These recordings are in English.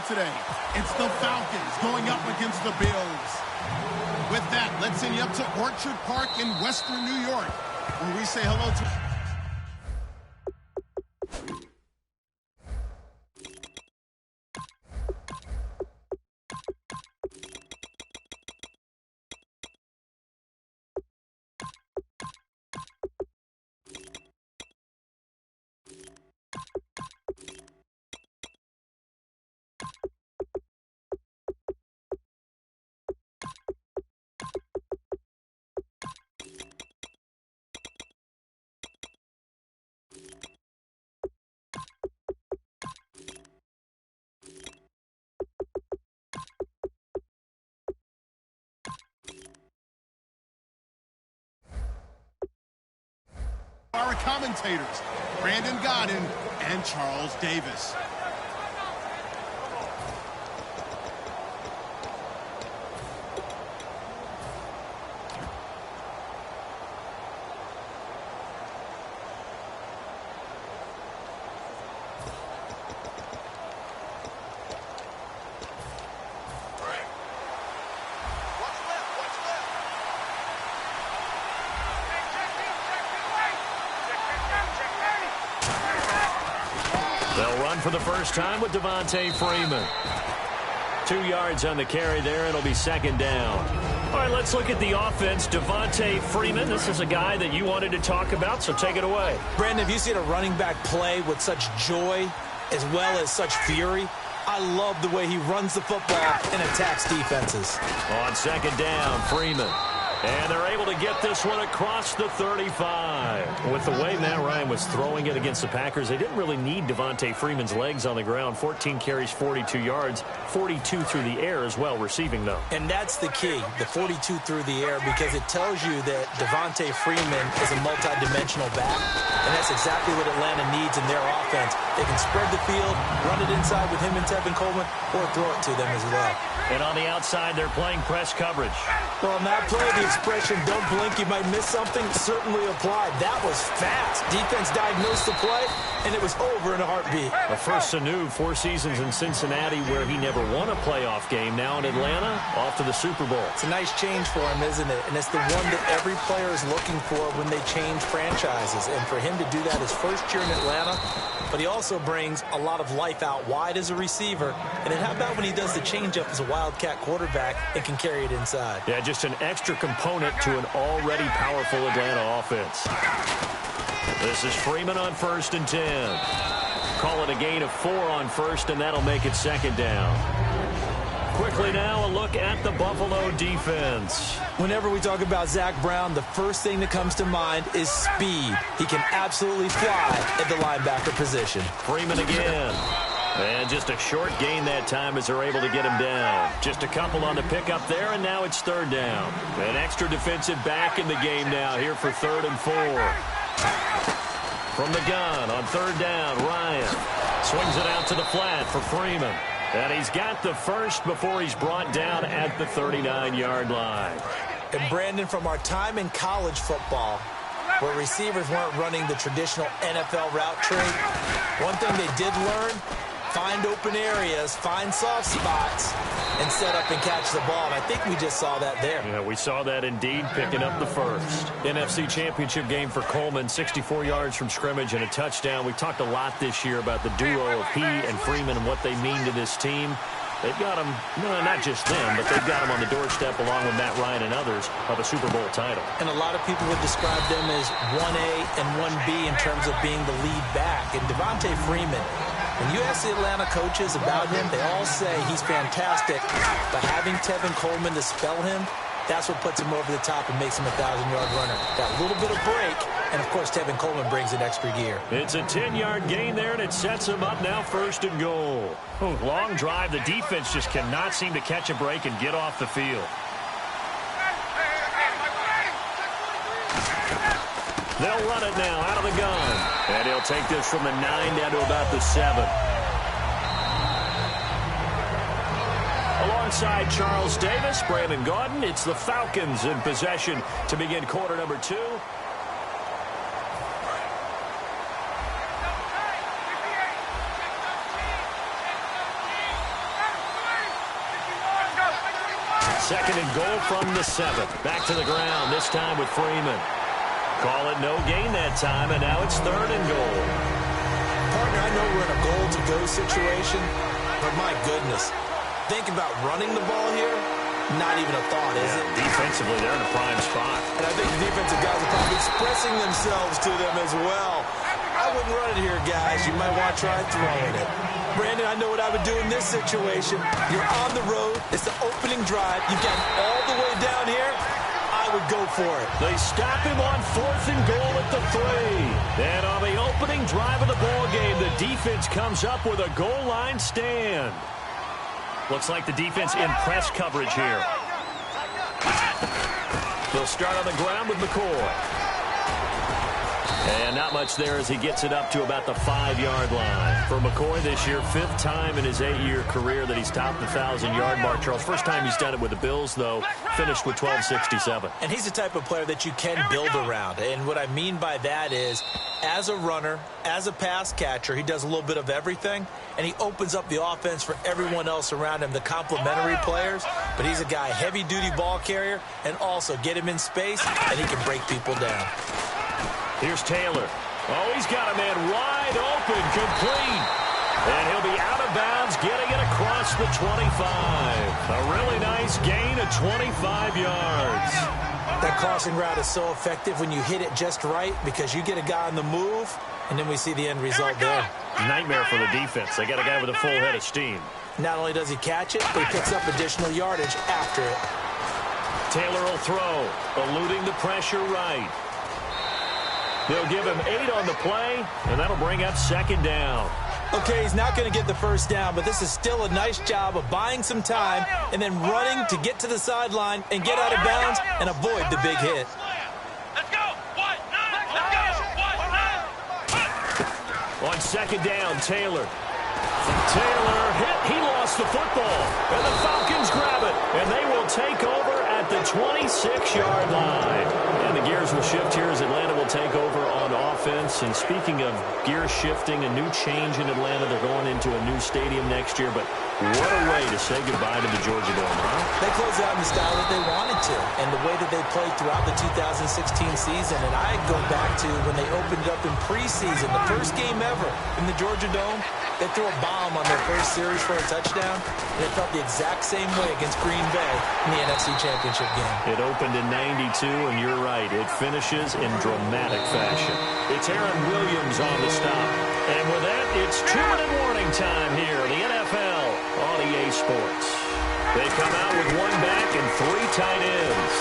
game today. It's the Falcons going up against the Bills. With that, let's send you up to Orchard Park in Western New York, where we say hello to... our commentators, Brandon Godden and Charles Davis. They'll run for the first time with Devontae Freeman. 2 yards on the carry there. It'll be second down. All right, let's look at the offense. Devontae Freeman, this is a guy that you wanted to talk about, so take it away. Brandon, if you see a running back play with such joy as well as such fury, I love the way he runs the football and attacks defenses. On second down, Freeman. And they're able to get this one across the 35. With the way Matt Ryan was throwing it against the Packers, they didn't really need Devontae Freeman's legs on the ground. 14 carries, 42 yards, 42 through the air as well, receiving though. And that's the key, the 42 through the air, because it tells you that Devontae Freeman is a multi-dimensional back, and that's exactly what Atlanta needs in their offense. They can spread the field, run it inside with him and Tevin Coleman, or throw it to them as well. And on the outside, they're playing press coverage. Well, on that play, the expression, don't blink, you might miss something, certainly applied. That was fast. Defense diagnosed the play, and it was over in a heartbeat. A first Sanu, 4 seasons in Cincinnati where he never won a playoff game. Now in Atlanta, off to the Super Bowl. It's a nice change for him, isn't it? And it's the one that every player is looking for when they change franchises. And for him to do that his first year in Atlanta, but he also brings a lot of life out wide as a receiver. And then how about when he does the changeup as a Wildcat quarterback and can carry it inside? Yeah, just an extra component to an already powerful Atlanta offense. This is Freeman on 1st and 10. Call it a gain of 4 on first, and that'll make it second down. Quickly now, a look at the Buffalo defense. Whenever we talk about Zach Brown, the first thing that comes to mind is speed. He can absolutely fly at the linebacker position. Freeman again. And just a short gain that time as they're able to get him down. Just a couple on the pickup there, and now it's third down. An extra defensive back in the game now here for 3rd and 4. From the gun on 3rd down, Ryan swings it out to the flat for Freeman. And he's got the first before he's brought down at the 39-yard line. And Brandon, from our time in college football, where receivers weren't running the traditional NFL route tree, one thing they did learn, find open areas, find soft spots, and set up and catch the ball. And I think we just saw that there. Yeah, we saw that indeed, picking up the first. NFC Championship game for Coleman, 64 yards from scrimmage and a touchdown. We talked a lot this year about the duo of he and Freeman and what they mean to this team. They've got them, no, not just them, but they've got them on the doorstep along with Matt Ryan and others of a Super Bowl title. And a lot of people would describe them as 1A and 1B in terms of being the lead back. And Devontae Freeman, when you ask the Atlanta coaches about him, they all say he's fantastic. But having Tevin Coleman to spell him, that's what puts him over the top and makes him a 1,000-yard runner. That little bit of break, and, of course, Tevin Coleman brings an extra gear. It's a 10-yard gain there, and it sets him up now 1st and goal. Oh, long drive. The defense just cannot seem to catch a break and get off the field. They'll run it now out of the gun. And he'll take this from the 9 down to about the 7. Alongside Charles Davis, Brandon Gaudin, it's the Falcons in possession to begin quarter number 2. Second and goal from the 7. Back to the ground, this time with Freeman. Call it no gain that time, and now it's 3rd and goal. Partner, I know we're in a goal-to-go situation, but my goodness, think about running the ball here. Not even a thought, is it? Defensively, they're in a prime spot. And I think the defensive guys are probably expressing themselves to them as well. I wouldn't run it here, guys. You might want to try throwing it. Brandon, I know what I would do in this situation. You're on the road. It's the opening drive. You've gotten all the way down here. I would go for it. They stop him on 4th and goal at the 3. And on the opening drive of the ball game, the defense comes up with a goal line stand. Looks like the defense in press coverage here. They'll start on the ground with McCoy. And not much there as he gets it up to about the 5-yard line. For McCoy this year, 5th time in his 8-year career that he's topped the 1,000-yard mark. Charles, first time he's done it with the Bills, though, finished with 1267. And he's the type of player that you can build around. And what I mean by that is, as a runner, as a pass catcher, he does a little bit of everything, and he opens up the offense for everyone else around him, the complementary players. But he's a guy, heavy-duty ball carrier, and also get him in space, and he can break people down. Here's Taylor. Oh, he's got a man wide open, complete. And he'll be out of bounds, getting it across the 25. A really nice gain of 25 yards. That crossing route is so effective when you hit it just right because you get a guy on the move, and then we see the end result there. Nightmare for the defense. They got a guy with a full head of steam. Not only does he catch it, but he picks up additional yardage after it. Taylor will throw, eluding the pressure right. They'll give him 8 on the play, and that'll bring up 2nd down. Okay, he's not going to get the first down, but this is still a nice job of buying some time and then running to get to the sideline and get out of bounds and avoid the big hit. On 2nd down, Taylor. Taylor hit. He lost the football. And the Falcons grab it. And they will take over at the 26-yard line. And the gears will shift here as Atlanta will take over on offense. And speaking of gear shifting, a new change in Atlanta. They're going into a new stadium next year. But what a way to say goodbye to the Georgia Dome, huh? They closed out in the style that they wanted to. And the way that they played throughout the 2016 season. And I go back to when they opened up in preseason, the first game ever in the Georgia Dome. They threw a bomb on their first series for a touchdown, and it felt the exact same way against Green Bay in the NFC Championship game. It opened in 92, and you're right, it finishes in dramatic fashion. It's Aaron Williams on the stop. And with that, it's 2-minute warning time here in the NFL on EA Sports. They come out with 1 back and 3 tight ends.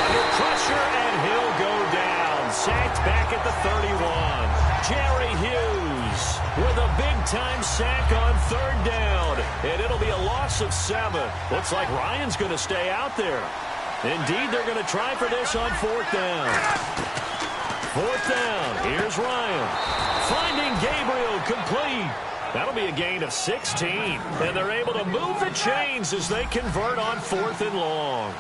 Under pressure, and he'll go down. Sacked back at the 31. Jerry Hughes with a big-time sack on 3rd down. And it'll be a loss of 7. Looks like Ryan's going to stay out there. Indeed, they're going to try for this on 4th down. 4th down. Here's Ryan. Finding Gabriel, complete. That'll be a gain of 16. And they're able to move the chains as they convert on 4th and long.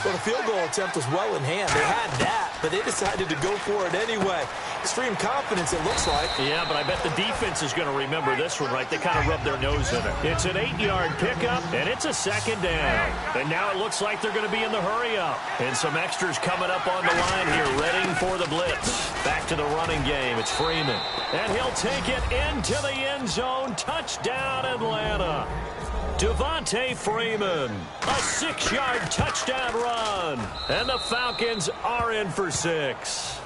Well, the field goal attempt was well in hand. They had that, but they decided to go for it anyway. Extreme confidence, it looks like. Yeah, but I bet the defense is going to remember this one, right? They kind of rubbed their nose in it. It's an 8-yard pickup, and it's a 2nd down. And now it looks like they're going to be in the hurry-up. And some extras coming up on the line here, ready for the blitz. Back to the running game. It's Freeman. And he'll take it into the end zone. Touchdown, Atlanta. Devontae Freeman, a 6-yard touchdown run. And the Falcons are in for 6.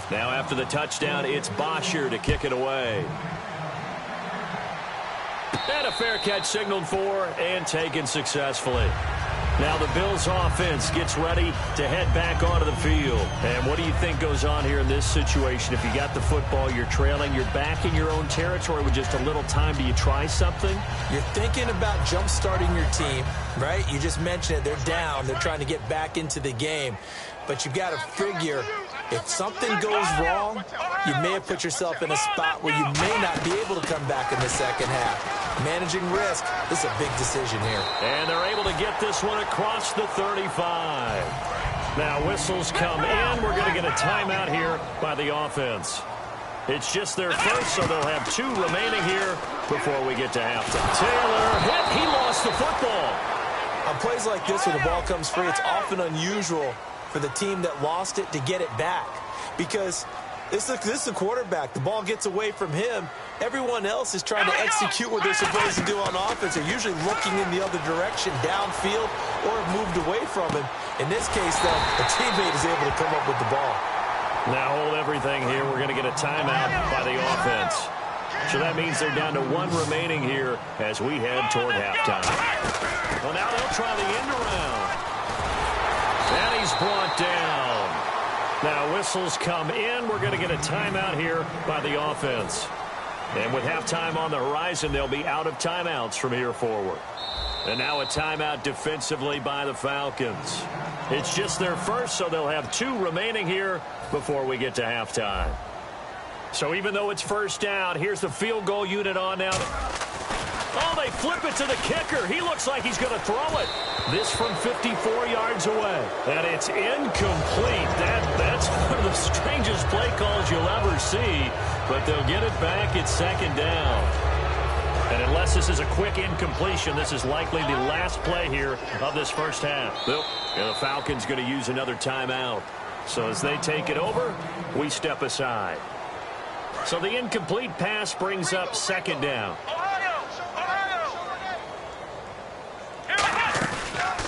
Now after the touchdown, it's Bosher to kick it away. And a fair catch signaled for and taken successfully. Now the Bills offense gets ready to head back onto the field. And what do you think goes on here in this situation? If you got the football, you're trailing, you're back in your own territory with just a little time. Do you try something? You're thinking about jump-starting your team, right? You just mentioned it. They're down. They're trying to get back into the game. But you've got to figure if something goes wrong, you may have put yourself in a spot where you may not be able to come back in the second half. Managing risk, this is a big decision here. And they're able to get this one across the 35. Now whistles come in. We're going to get a timeout here by the offense. It's just their first, so they'll have 2 remaining here before we get to halftime. Taylor hit. He lost the football. On plays like this where the ball comes free, it's often unusual for the team that lost it to get it back because this is the quarterback. The ball gets away from him. Everyone else is trying to execute what they're supposed to do on offense. They're usually looking in the other direction, downfield, or have moved away from him. In this case, though, the teammate is able to come up with the ball. Now hold everything here. We're going to get a timeout by the offense. So that means they're down to 1 remaining here as we head toward halftime. Well, now they'll try the end around. And he's brought down. Now whistles come in. We're going to get a timeout here by the offense. And with halftime on the horizon, they'll be out of timeouts from here forward. And now a timeout defensively by the Falcons. It's just their first, so they'll have 2 remaining here before we get to halftime. So even though it's first down, here's the field goal unit on now. Oh, they flip it to the kicker. He looks like he's going to throw it. This from 54 yards away. And it's incomplete. That's one of the strangest play calls you'll ever see. But they'll get it back at second down. And unless this is a quick incompletion, this is likely the last play here of this first half. And the Falcons going to use another timeout. So as they take it over, we step aside. So the incomplete pass brings up second down.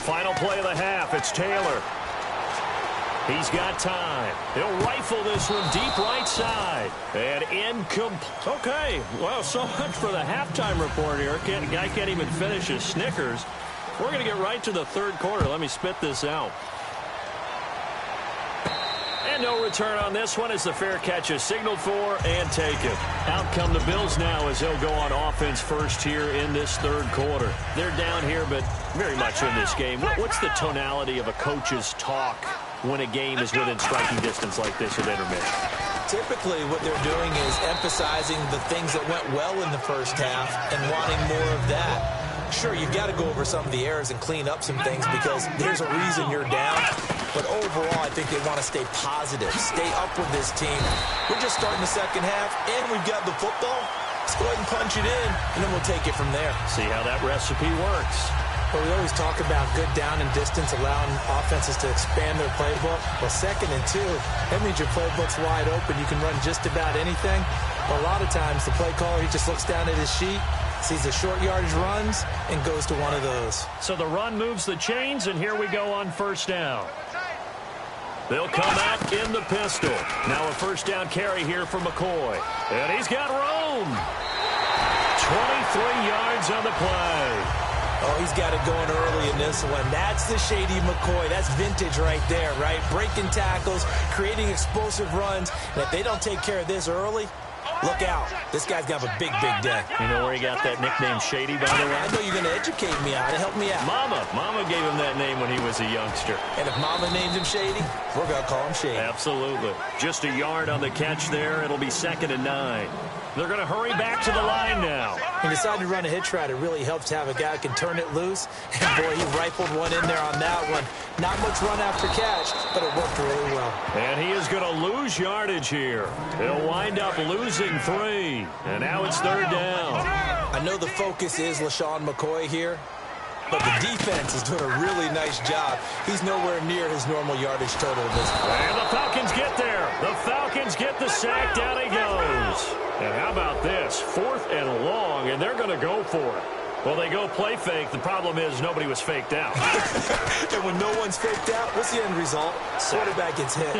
Final play of the half. It's Taylor. He's got time. He'll rifle this one deep right side. And incomplete. Okay, well, so much for the halftime report here. Guy can't even finish his Snickers. We're going to get right to the third quarter. Let me spit this out. And no return on this one as the fair catch is signaled for and taken. Out come the Bills now as they'll go on offense first here in this third quarter. They're down here, but very much in this game. What's the tonality of a coach's talk when a game is within striking distance like this at intermission? Typically, what they're doing is emphasizing the things that went well in the first half and wanting more of that. Sure, you've got to go over some of the errors and clean up some things because there's a reason you're down. But overall, I think they want to stay positive, stay up with this team. We're just starting the second half, and we've got the football. Let's go ahead and punch it in, and then we'll take it from there. See how that recipe works. Well, we always talk about good down and distance, allowing offenses to expand their playbook. Well, 2nd and 2, that means your playbook's wide open. You can run just about anything. Well, a lot of times, the play caller, he just looks down at his sheet, sees the short yardage runs, and goes to one of those. So the run moves the chains, and here we go on first down. They'll come out in the pistol. Now a first down carry here for McCoy. And he's got room. 23 yards on the play. Oh, he's got it going early in this one. That's the shady McCoy. That's vintage right there, right? Breaking tackles, creating explosive runs. And if they don't take care of this early, look out. This guy's going to have a big, big day. You know where he got that nickname Shady, by the way? I know you're going to educate me on it. Help me out. Mama gave him that name when he was a youngster. And if Mama named him Shady, we're going to call him Shady. Absolutely. Just a yard on the catch there. It'll be 2nd and 9. They're going to hurry back to the line now. He decided to run a hitch route. It really helps to have a guy who can turn it loose. And, boy, he rifled one in there on that one. Not much run after catch, but it worked really well. And he is going to lose yardage here. He'll wind up losing 3. And now it's 3rd down. I know the focus is LaShawn McCoy here, but the defense is doing a really nice job. He's nowhere near his normal yardage total at this point. And the Falcons get there. The Falcons get the sack. Down he goes. And how about this? 4th and long, and they're going to go for it. Well, they go play fake. The problem is nobody was faked out. And when no one's faked out, what's the end result? Quarterback gets hit.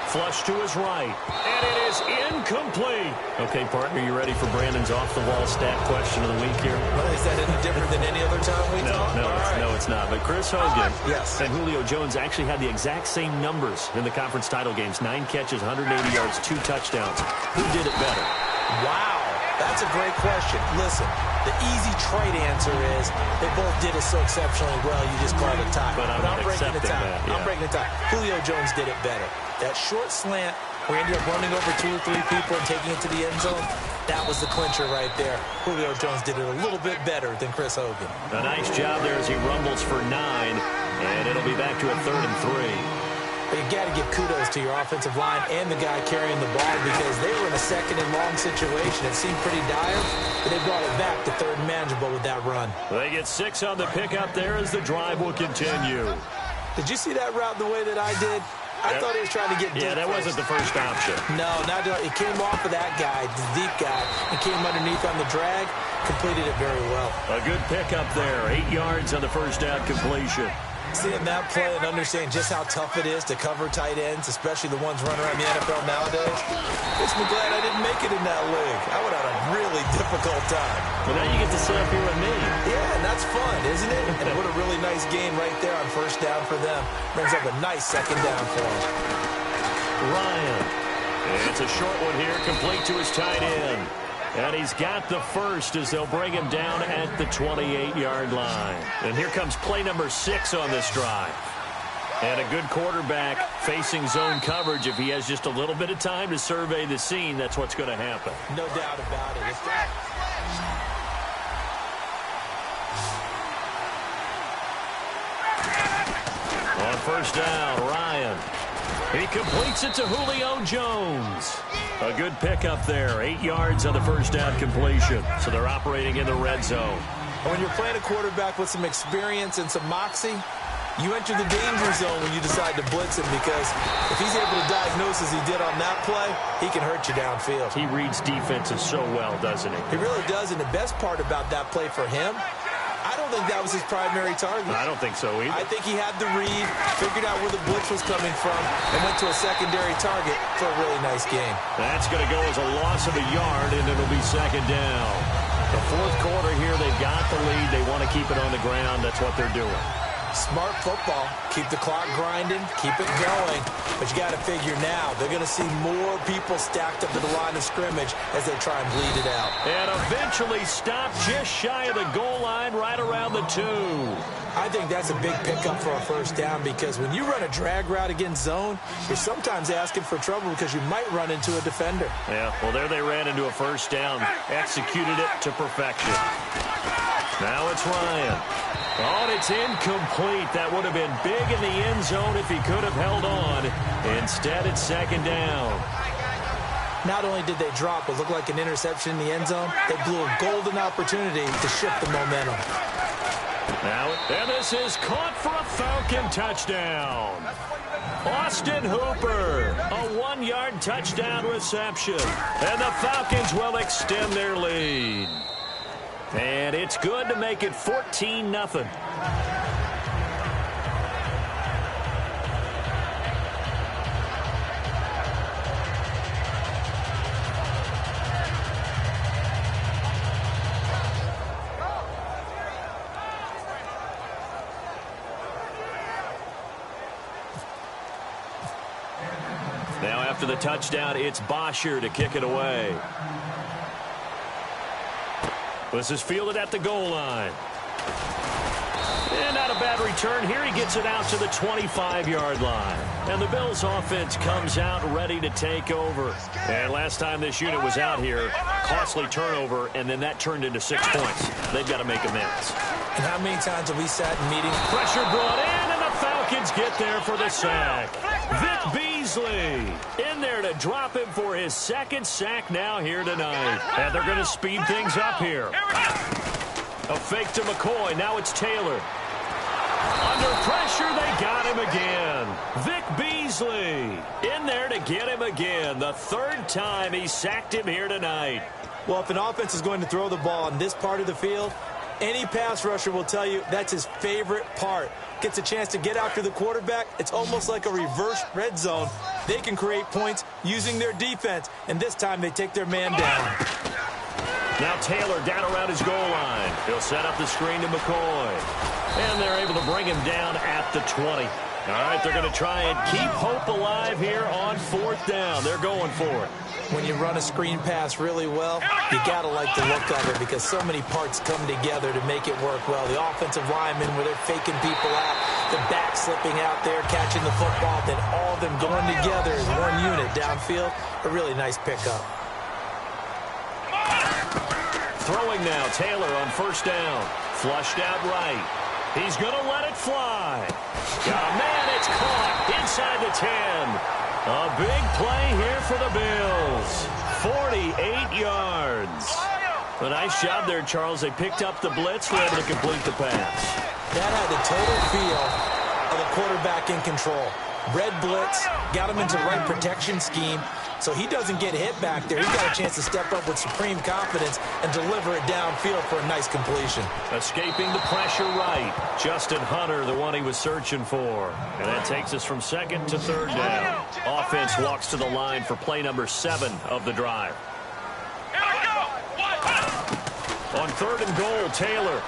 Flush to his right. And it is incomplete. Okay, partner, you ready for Brandon's off-the-wall stat question of the week here? Well, is that any different than any other time we talk? No, it's not. But Chris Hogan yes. and Julio Jones actually had the exact same numbers in the conference title games. 9 catches, 180 yards, 2 touchdowns. Who did it better? Wow. That's a great question. Listen, the easy trade answer is they both did it so exceptionally well, you just call it a tie. But I'm breaking the tie. Yeah. I'm breaking the tie. Julio Jones did it better. That short slant where he ended up running over 2 or 3 people and taking it to the end zone, that was the clincher right there. Julio Jones did it a little bit better than Chris Hogan. A nice job there as he rumbles for 9, and it'll be back to a 3rd and 3. But you got to give kudos to your offensive line and the guy carrying the ball because they were in a second and long situation. It seemed pretty dire, but they brought it back to third and manageable with that run. They get 6 on the pickup there as the drive will continue. Did you see that route the way that I did? I thought he was trying to get deep. Yeah, that wasn't the first option. No, it came off of that guy, the deep guy, and came underneath on the drag, completed it very well. A good pickup there, 8 yards on the first down completion. Seeing that play and understanding just how tough it is to cover tight ends, especially the ones running around the NFL nowadays, makes me glad I didn't make it in that league. I would have had a really difficult time. Well, now you get to sit up here with me. Yeah, and that's fun, isn't it? And what a really nice game right there on first down for them. Brings up a nice second down for them. Ryan. It's a short one here, complete to his tight end. And he's got the first as they'll bring him down at the 28-yard line. And here comes play number 6 on this drive. And a good quarterback facing zone coverage. If he has just a little bit of time to survey the scene, that's what's going to happen. No doubt about it. On first down, Ryan. He completes it to Julio Jones. A good pickup there, 8 yards on the first down completion. So they're operating in the red zone. And when you're playing a quarterback with some experience and some moxie, you enter the danger zone when you decide to blitz him, because if he's able to diagnose as he did on that play, he can hurt you downfield. He reads defenses so well, doesn't he? He really does, and the best part about that play for him, I don't think that was his primary target. I don't think so either. I think he had the read, figured out where the blitz was coming from, and went to a secondary target for a really nice game. That's going to go as a loss of a yard, and it'll be second down. The fourth quarter here, they've got the lead. They want to keep it on the ground. That's what they're doing. Smart football. Keep the clock grinding. Keep it going. But you got to figure now, they're going to see more people stacked up to the line of scrimmage as they try and bleed it out. And eventually stopped just shy of the goal line, right around the 2. I think that's a big pickup for a first down, because when you run a drag route against zone, you're sometimes asking for trouble because you might run into a defender. Yeah, well, there they ran into a first down. Executed it to perfection. Now it's Ryan. Oh, and it's incomplete. That would have been big in the end zone if he could have held on. Instead, it's second down. Not only did they drop what looked like an interception in the end zone, they blew a golden opportunity to shift the momentum. Now, and this is caught for a Falcon touchdown. Austin Hooper, a 1-yard touchdown reception. And the Falcons will extend their lead. And it's good to make it 14-0. Now after the touchdown, it's Bosher to kick it away. This is fielded at the goal line. And not a bad return here. He gets it out to the 25-yard line. And the Bills offense comes out ready to take over. And last time this unit was out here, costly turnover, and then that turned into 6 points. They've got to make amends. And how many times have we sat in meetings? Pressure brought in, and the Falcons get there for the sack. Vic Beasley in there to drop him for his second sack now here tonight. And they're going to speed things up here. A fake to McCoy. Now it's Taylor. Under pressure, they got him again. Vic Beasley in there to get him again. The third time he sacked him here tonight. Well, if an offense is going to throw the ball on this part of the field, any pass rusher will tell you that's his favorite part. Gets a chance to get after the quarterback. It's almost like a reverse red zone. They can create points using their defense, and this time they take their man down. Now Taylor down around his goal line. He'll set up the screen to McCoy. And they're able to bring him down at the 20. All right, they're going to try and keep hope alive here on fourth down. They're going for it. When you run a screen pass really well, you got to like the look of it, because so many parts come together to make it work well. The offensive linemen, where they're faking people out, the back slipping out there, catching the football, then all of them going together as one unit downfield. A really nice pickup. Throwing now, Taylor on first down. Flushed out right. He's going to let it fly. Got a man, it's caught inside the 10. A big play here for the Bills. 48 yards. A nice job there, Charles. They picked up the blitz, were able to complete the pass. That had the total feel of a quarterback in control. Red blitz, got him into the right protection scheme, so he doesn't get hit back there. He's got a chance to step up with supreme confidence and deliver it downfield for a nice completion. Escaping the pressure right. Justin Hunter, the one he was searching for. And that takes us from second to third down. Offense walks to the line for play number 7 of the drive. On third and goal, Taylor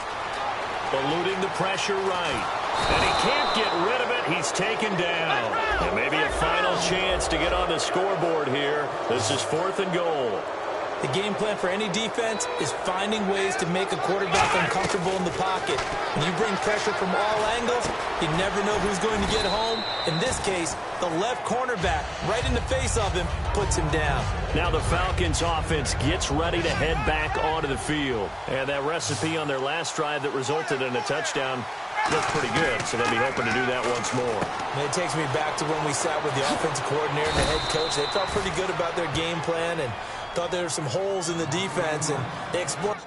eluding the pressure right. And he can't get rid of it. He's taken down. And maybe a final chance to get on the scoreboard here. This is 4th and goal. The game plan for any defense is finding ways to make a quarterback uncomfortable in the pocket. When you bring pressure from all angles, you never know who's going to get home. In this case, the left cornerback, right in the face of him, puts him down. Now the Falcons offense gets ready to head back onto the field. And that recipe on their last drive that resulted in a touchdown looked pretty good, so they'll be hoping to do that once more. And it takes me back to when we sat with the offensive coordinator and the head coach. They felt pretty good about their game plan and thought there were some holes in the defense, and they explored.